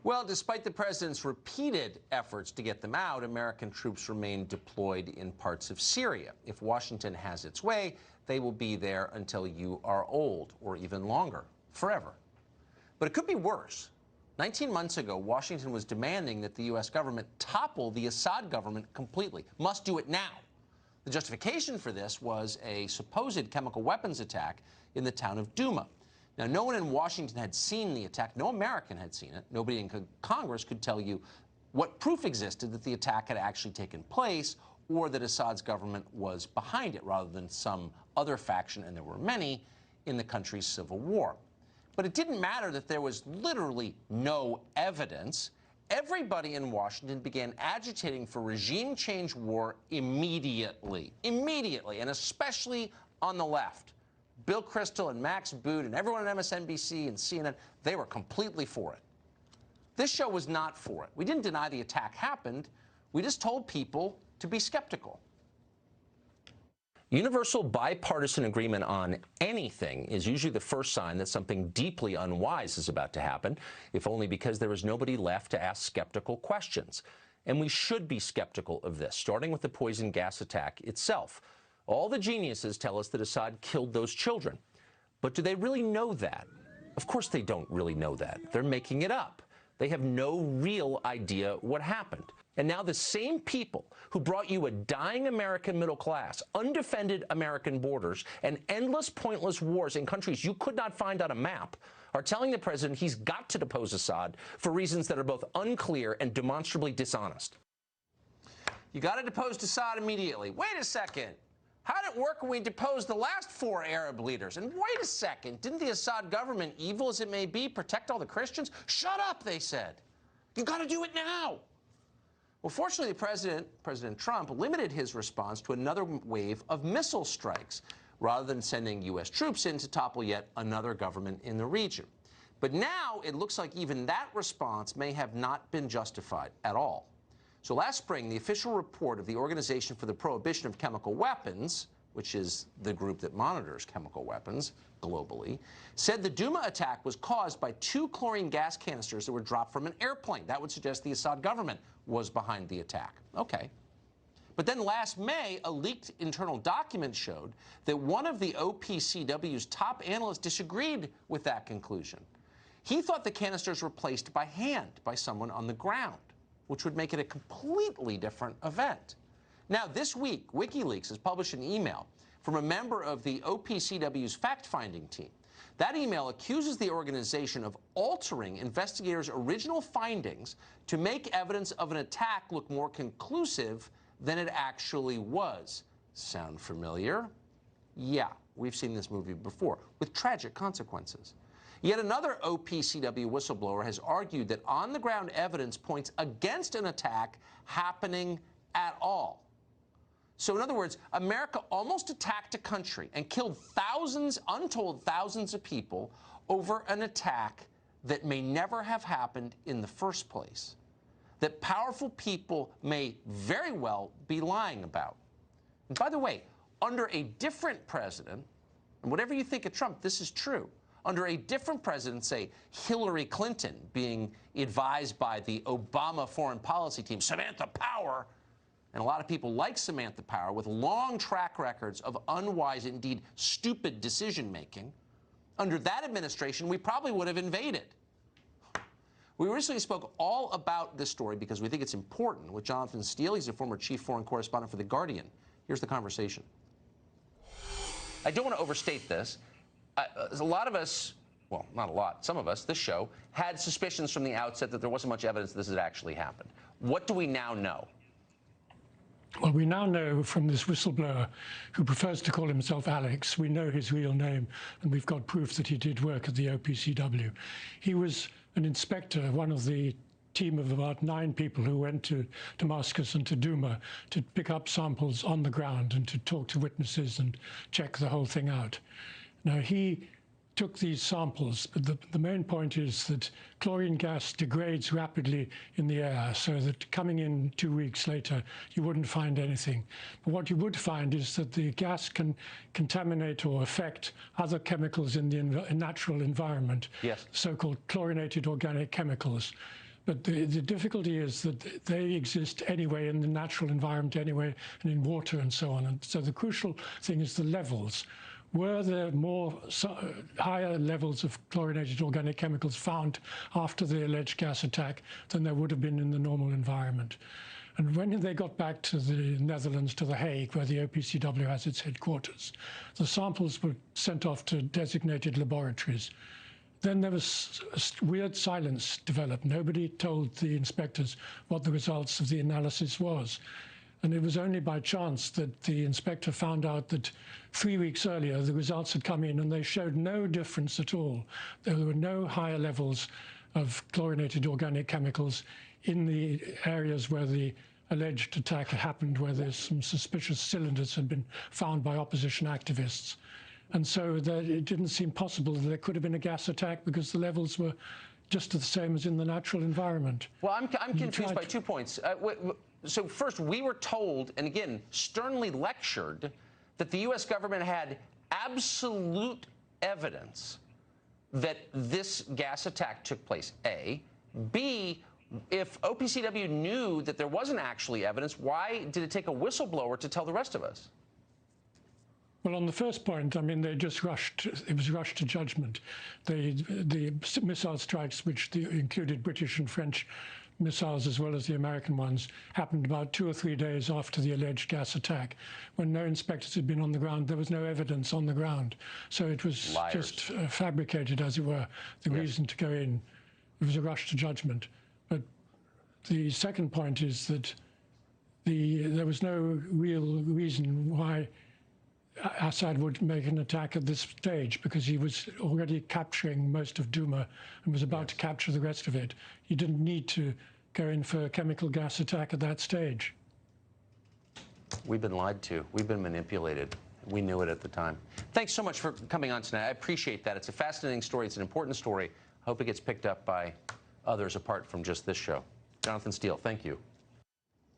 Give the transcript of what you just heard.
Well, despite the president's repeated efforts to get them out, American troops remain deployed in parts of Syria. If Washington has its way, they will be there until you are old, or even longer, forever. But it could be worse. 19 months ago, Washington was demanding that the U.S. government topple the Assad government completely. Must do it now. The justification for this was a supposed chemical weapons attack in the town of Douma. Now, no one in Washington had seen the attack. No American had seen it. Nobody in Congress could tell you what proof existed that the attack had actually taken place or that Assad's government was behind it rather than some other faction, and there were many, in the country's civil war. But it didn't matter that there was literally no evidence. Everybody in Washington began agitating for regime change war immediately, and especially on the left. Bill Kristol and Max Boot and everyone at MSNBC and CNN, they were completely for it. This show was not for it. We didn't deny the attack happened. We just told people to be skeptical. Universal bipartisan agreement on anything is usually the first sign that something deeply unwise is about to happen, if only because there is nobody left to ask skeptical questions. And we should be skeptical of this, starting with the poison gas attack itself. All the geniuses tell us that Assad killed those children. But do they really know that? Of course they don't really know that. They're making it up. They have no real idea what happened. And now the same people who brought you a dying American middle class, undefended American borders, and endless pointless wars in countries you could not find on a map are telling the president he's got to depose Assad for reasons that are both unclear and demonstrably dishonest. You got to depose Assad immediately. Wait a second. How did it work when we deposed the last 4 Arab leaders? And wait a second, didn't the Assad government, evil as it may be, protect all the Christians? Shut up, they said. You got to do it now. Well, fortunately, President Trump limited his response to another wave of missile strikes, rather than sending U.S. troops in to topple yet another government in the region. But now it looks like even that response may have not been justified at all. So last spring, the official report of the Organization for the Prohibition of Chemical Weapons, which is the group that monitors chemical weapons globally, said the Douma attack was caused by 2 chlorine gas canisters that were dropped from an airplane. That would suggest the Assad government was behind the attack. Okay. But then last May, a leaked internal document showed that one of the OPCW's top analysts disagreed with that conclusion. He thought the canisters were placed by hand by someone on the ground, which would make it a completely different event. Now, this week, WikiLeaks has published an email from a member of the OPCW's fact-finding team. That email accuses the organization of altering investigators' original findings to make evidence of an attack look more conclusive than it actually was. Sound familiar? Yeah, we've seen this movie before, with tragic consequences. Yet another OPCW whistleblower has argued that on-the-ground evidence points against an attack happening at all. So in other words, America almost attacked a country and killed thousands, untold thousands of people over an attack that may never have happened in the first place, that powerful people may very well be lying about. And by the way, under a different president, and whatever you think of Trump, this is true, under a different president, say Hillary Clinton, being advised by the Obama foreign policy team, Samantha Power, and a lot of people like Samantha Power with long track records of unwise, indeed stupid decision-making, under that administration, we probably would have invaded. We recently spoke all about this story because we think it's important with Jonathan Steele. He's a former chief foreign correspondent for The Guardian. Here's the conversation. I don't want to overstate this. A lot of us, well, not a lot, some of us, this show, had suspicions from the outset that there wasn't much evidence this had actually happened. What do we now know? Well, we now know from this whistleblower, who prefers to call himself Alex, we know his real name, and we've got proof that he did work at the OPCW. He was an inspector, one of the team of about 9 people who went to Damascus and to Douma to pick up samples on the ground and to talk to witnesses and check the whole thing out. Now, he took these samples, but the main point is that chlorine gas degrades rapidly in the air, so that coming in 2 weeks later, you wouldn't find anything. But what you would find is that the gas can contaminate or affect other chemicals in the natural environment, yes, so-called chlorinated organic chemicals. But the difficulty is that they exist anyway in the natural environment anyway, and in water and so on. And so the crucial thing is the levels. Were there higher levels of chlorinated organic chemicals found after the alleged gas attack than there would have been in the normal environment? And when they got back to the Netherlands, to The Hague, where the OPCW has its headquarters, the samples were sent off to designated laboratories. Then there was a weird silence developed. Nobody told the inspectors what the results of the analysis was. And it was only by chance that the inspector found out that 3 weeks earlier the results had come in and they showed no difference at all. There were no higher levels of chlorinated organic chemicals in the areas where the alleged attack happened, where there's some suspicious cylinders had been found by opposition activists. And so it didn't seem possible that there could have been a gas attack because the levels were just the same as in the natural environment. Well, I'm confused by 2 points. So first, we were told, and again, sternly lectured, that the U.S. government had absolute evidence that this gas attack took place, A. B, if OPCW knew that there wasn't actually evidence, why did it take a whistleblower to tell the rest of us? Well, on the first point, I mean, they just rushed. It was rushed to judgment. The missile strikes, which included British and French missiles as well as the American ones, happened about 2 or 3 days after the alleged gas attack, when no inspectors had been on the ground. There was no evidence on the ground, so it was just fabricated, as it were. The reason to go in, it was a rush to judgment. But the second point is that there was no real reason why Assad would make an attack at this stage, because he was already capturing most of Douma and was about to capture the rest of it. He didn't need to go in for a chemical gas attack at that stage. We've been lied to. We've been manipulated. We knew it at the time. Thanks so much for coming on tonight. I appreciate that. It's a fascinating story. It's an important story. I hope it gets picked up by others apart from just this show. Jonathan Steele, thank you.